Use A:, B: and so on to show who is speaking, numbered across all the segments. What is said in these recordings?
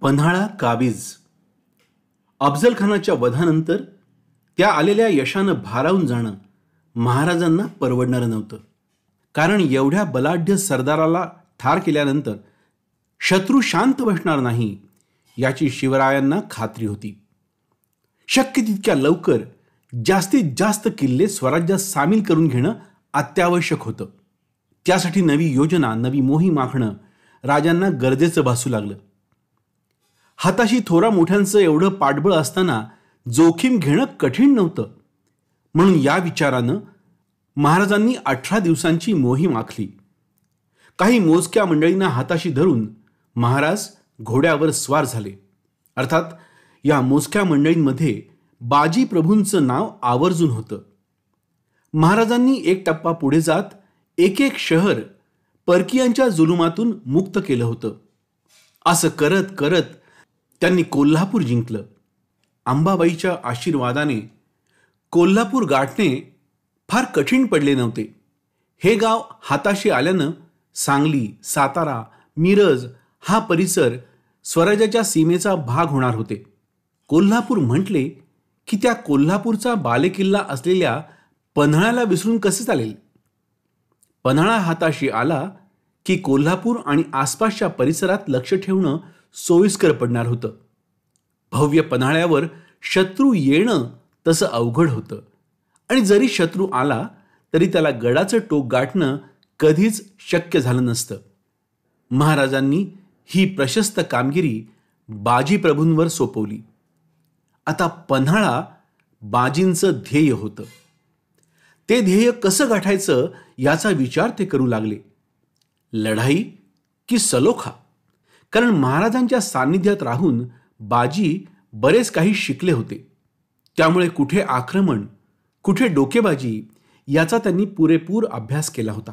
A: पन्हाळा काबीज. अफजल खानाच्या वधानंतर त्या आलेल्या यशानं भारावून जाणं महाराजांना परवडणारं नव्हतं. कारण एवढ्या बलाढ्य सरदाराला ठार केल्यानंतर शत्रू शांत बसणार नाही याची शिवरायांना खात्री होती. शक्य तितक्या लवकर जास्तीत जास्त किल्ले स्वराज्यात सामील करून घेणं अत्यावश्यक होतं. त्यासाठी नवी योजना, नवी मोहीम आखणं राजांना गरजेचं भासू लागलं. हाताशी थोरा मोठ्यांचं एवढं पाठबळ असताना जोखीम घेणं कठीण नव्हतं. म्हणून या विचारानं महाराजांनी 18 दिवसांची मोहीम आखली. काही मोजक्या मंडळींना हाताशी धरून महाराज घोड्यावर स्वार झाले. अर्थात या मोजक्या मंडळींमध्ये बाजी प्रभूंचं नाव आवर्जून होतं. महाराजांनी एक टप्पा पुढे जात एक एक शहर परकीयांच्या जुलुमातून मुक्त केलं होतं. असं करत करत त्यांनी कोल्हापूर जिंकलं. अंबाबाईच्या आशीर्वादाने कोल्हापूर गाठणे फार कठीण पडले नव्हते. हे गाव हाताशी आल्यानं सांगली, सातारा, मिरज हा परिसर स्वराज्याच्या सीमेचा भाग होणार होते. कोल्हापूर म्हटले की त्या कोल्हापूरचा बालेकिल्ला असलेल्या पन्हाळ्याला विसरून कसे चालेल. पन्हाळा हाताशी आला की कोल्हापूर आणि आसपासच्या परिसरात लक्ष ठेवणं सोयीस्कर पडणार होतं. भव्य पन्हाळ्यावर शत्रू येणं तसं अवघड होतं आणि जरी शत्रू आला तरी त्याला गडाचं टोक गाठणं कधीच शक्य झालं नसतं. महाराजांनी ही प्रशस्त कामगिरी बाजीप्रभूंवर सोपवली. आता पन्हाळा बाजींचं ध्येय होतं. ते ध्येय कसं गाठायचं याचा विचार ते करू लागले. लढाई की सलोखा? कारण महाराजांच्या सान्निध्यात राहून बाजी बरेच काही शिकले होते. त्यामुळे कुठे आक्रमण, कुठे डोकेबाजी याचा त्यांनी पुरेपूर अभ्यास केला होता.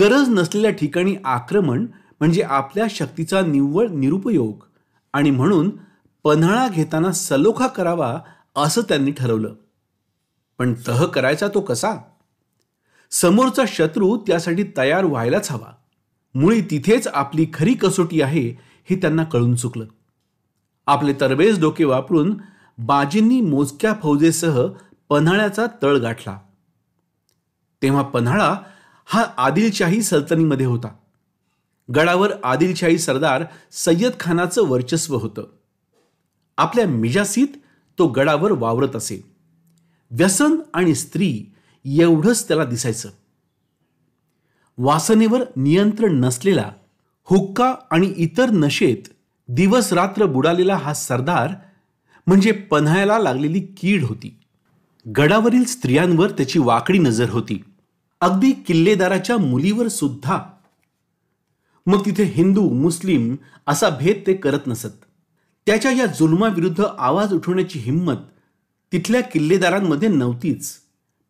A: गरज नसलेल्या ठिकाणी आक्रमण म्हणजे आपल्या शक्तीचा निव्वळ निरुपयोग आणि म्हणून पन्हाळा घेताना सलोखा करावा असं त्यांनी ठरवलं. पण तह करायचा तो कसा? समोरचा शत्रू त्यासाठी तयार व्हायलाच हवा. मुळी तिथेच आपली खरी कसोटी आहे हे त्यांना कळून चुकलं. आपले तरबेज डोके वापरून बाजींनी मोजक्या फौजेसह पन्हाळ्याचा तळ गाठला. तेव्हा पन्हाळा हा आदिलशाही सल्तनतीमध्ये होता. गडावर आदिलशाही सरदार सय्यद खानाचं वर्चस्व होतं. आपल्या मिजासीत तो गडावर वावरत असे. व्यसन आणि स्त्री एवढंच त्याला दिसायचं. वासनेवर नियंत्रण नसलेला, हुक्का आणि इतर नशेत दिवस रात्र बुडालेला हा सरदार म्हणजे पन्हाळ्याला लागलेली कीड होती. गडावरील स्त्रियांवर त्याची वाकडी नजर होती, अगदी किल्लेदाराच्या मुलीवर सुद्धा. मग तिथे हिंदू मुस्लिम असा भेद ते करत नसत. त्याच्या या जुलमाविरुद्ध आवाज उठवण्याची हिंमत तिथल्या किल्लेदारांमध्ये नव्हतीच.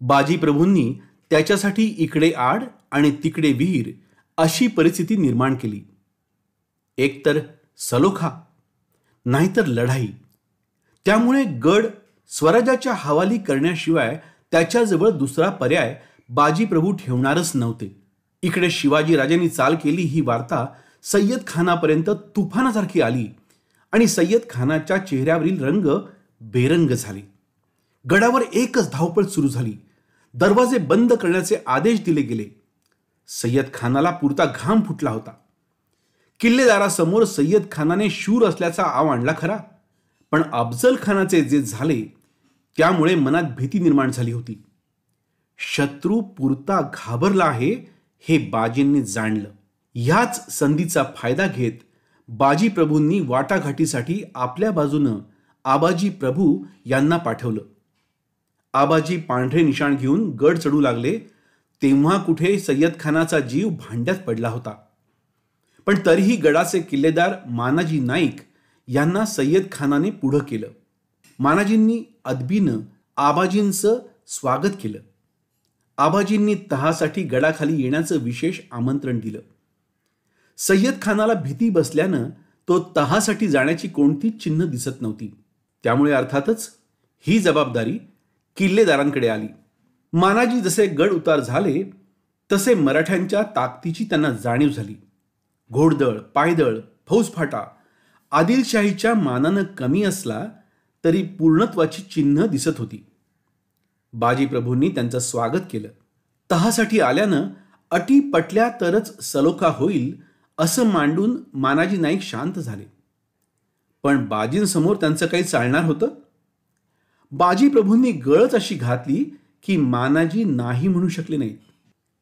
A: बाजीप्रभूंनी त्याच्यासाठी इकडे आड आणि तिकडे विहीर अशी परिस्थिती निर्माण केली. एकतर सलोखा नाहीतर लढाई. त्यामुळे गड स्वराज्याच्या हवाली करण्याशिवाय त्याच्याजवळ दुसरा पर्याय बाजीप्रभू ठेवणारच नव्हते. इकडे शिवाजी राजांनी चाल केली ही वार्ता सय्यद खानापर्यंत तुफानासारखी आली आणि सय्यद खानाच्या चेहऱ्यावरील रंग बेरंग झाले. गडावर एकच धावपळ सुरू झाली. दरवाजे बंद करण्याचे आदेश दिले गेले. सय्यद खानाला पुरता घाम फुटला होता. किल्लेदारासमोर सय्यद खानाने शूर असल्याचा आव आणला खरा, पण अफजल खानाचे जे झाले त्यामुळे मनात भीती निर्माण झाली होती. शत्रू पुरता घाबरला आहे हे बाजींनी जाणलं. ह्याच संधीचा फायदा घेत बाजीप्रभूंनी वाटाघाटीसाठी आपल्या बाजूनं आबाजी प्रभू यांना पाठवलं. आबाजी पांढरे निशाण घेऊन गड चढू लागले तेव्हा कुठे सय्यद खानाचा जीव भांड्यात पडला होता. पण तरीही गडाचे किल्लेदार मानाजी नाईक यांना सय्यद खानाने पुढं केलं. मानाजींनी अदबीनं आबाजींचं स्वागत केलं. आबाजींनी तहासाठी गडाखाली येण्याचं विशेष आमंत्रण दिलं. सय्यद खानाला भीती बसल्यानं तो तहासाठी जाण्याची कोणतीच चिन्ह दिसत नव्हती. त्यामुळे अर्थातच ही जबाबदारी किल्लेदारांकडे आली. मानाजी जसे गड उतार झाले तसे मराठ्यांच्या ताकदीची त्यांना जाणीव झाली. घोडदळ, पायदळ, फौजफाटा आदिलशाहीच्या मानानं कमी असला तरी पूर्णत्वाची चिन्ह दिसत होती. बाजीप्रभूंनी त्यांचं स्वागत केलं. तहासाठी आल्यानं अटी पटल्या तरच सलोखा होईल असं मांडून मानाजी नाईक शांत झाले. पण बाजींसमोर त्यांचं काही चालणार होतं? बाजीप्रभूंनी गळच अशी घातली की मानाजी नाही म्हणू शकले नाहीत.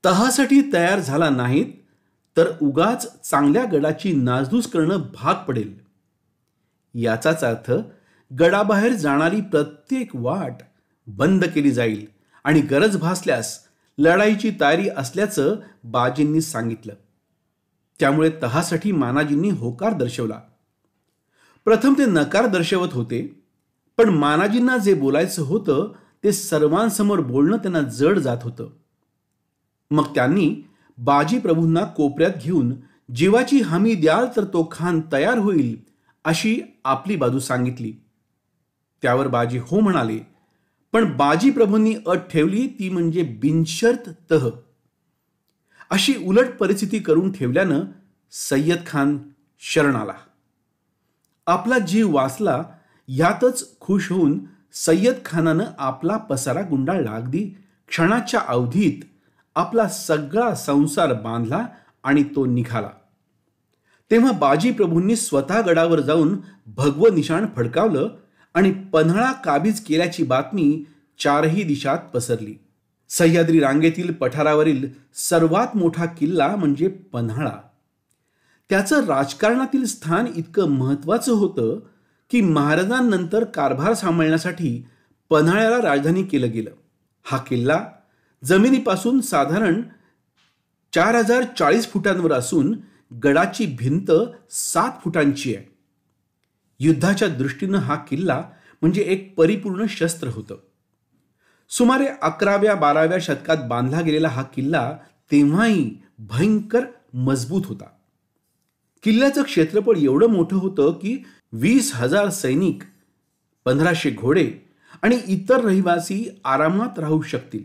A: तहासाठी तयार झाला नाहीत तर उगाच चांगल्या गडाची नासधूस करणं भाग पडेल. याचाच अर्थ गडाबाहेर जाणारी प्रत्येक वाट बंद केली जाईल आणि गरज भासल्यास लढाईची तयारी असल्याचं बाजींनी सांगितलं. त्यामुळे तहासाठी मानाजींनी होकार दर्शवला. प्रथम ते नकार दर्शवत होते, पण मानाजींना जे बोलायचं होतं ते सर्वांसमोर बोलणं त्यांना जड जात होतं. मग त्यांनी बाजीप्रभूंना कोपऱ्यात घेऊन जीवाची हमी द्याल तर तो खान तयार होईल अशी आपली बाजू सांगितली. त्यावर बाजी हो म्हणाले, पण बाजीप्रभूंनी अट ठेवली ती म्हणजे बिनशर्त तह. अशी उलट परिस्थिती करून ठेवल्यानं सय्यद खान शरण आला. आपला जीव वाचला यातच खुश होऊन सय्यद खानानं आपला पसारा गुंडाळला. अगदी क्षणाच्या अवधीत आपला सगळा संसार बांधला आणि तो निघाला. तेव्हा बाजीप्रभूंनी स्वतः गडावर जाऊन भगवं निशाण फडकावलं आणि पन्हाळा काबीज केल्याची बातमी चारही दिशात पसरली. सह्याद्री रांगेतील पठारावरील सर्वात मोठा किल्ला म्हणजे पन्हाळा. त्याचं राजकारणातील स्थान इतकं महत्त्वाचं होतं की महाराजांनंतर कारभार सांभाळण्यासाठी पन्हाळ्याला राजधानी केलं गेलं. हा किल्ला जमिनीपासून साधारण 4040 फुटांवर असून गडाची भिंत 7 फुटांची आहे. युद्धाच्या दृष्टीनं हा किल्ला म्हणजे एक परिपूर्ण शस्त्र होतं. सुमारे 11व्या-12व्या शतकात बांधला गेलेला हा किल्ला तेव्हाही भयंकर मजबूत होता. किल्ल्याचं क्षेत्रफळ एवढं मोठं होतं की 20,000 सैनिक, 1500 घोडे आणि इतर रहिवासी आरामात राहू शकतील.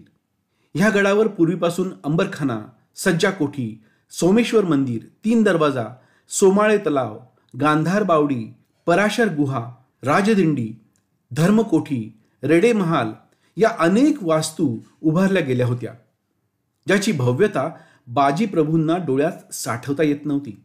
A: ह्या गडावर पूर्वीपासून अंबरखाना, सज्जा कोठी, सोमेश्वर मंदिर, 3 दरवाजा, सोमाळे तलाव, गांधार बावडी, पराशर गुहा, राजदिंडी, धर्मकोठी, रेडे महाल या अनेक वास्तू उभारल्या गेल्या होत्या, ज्याची भव्यता बाजीप्रभूंना डोळ्यात साठवता येत नव्हती.